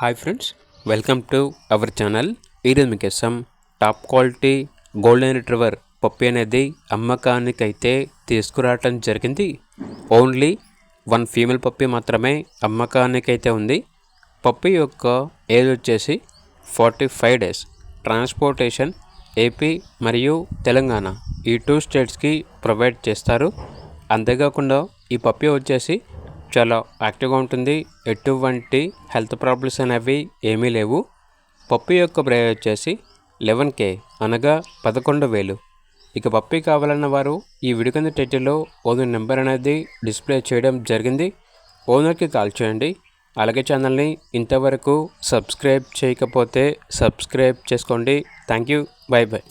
Hi friends, welcome to our channel. ఈరోజు మీకోసం top quality golden retriever పప్పి అనేది అమ్మకానికైతే తీసుకురావటం జరిగింది. ఓన్లీ 1 ఫీమేల్ పప్పి మాత్రమే అమ్మకానికైతే ఉంది. పప్పి యొక్క ఏజ్ వచ్చేసి 45 డేస్. ట్రాన్స్పోర్టేషన్ ఏపీ మరియు తెలంగాణ ఈ 2 స్టేట్స్కి ప్రొవైడ్ చేస్తారు. అంతేకాకుండా ఈ పప్పి వచ్చేసి చాలా యాక్టివ్గా ఉంటుంది. ఎటువంటి హెల్త్ ప్రాబ్లమ్స్ అనేవి ఏమీ లేవు. పప్పి యొక్క ప్రైస్ వచ్చేసి 11K అనగా 11,000. ఇక పప్పి కావాలన్న వారు ఈ వీడియో కింద టైటిల్లో ఓనర్ నెంబర్ అనేది డిస్ప్లే చేయడం జరిగింది. ఓనర్కి కాల్ చేయండి. అలాగే ఛానల్ని ఇంతవరకు సబ్స్క్రైబ్ చేయకపోతే సబ్స్క్రైబ్ చేసుకోండి. Thank you. By by.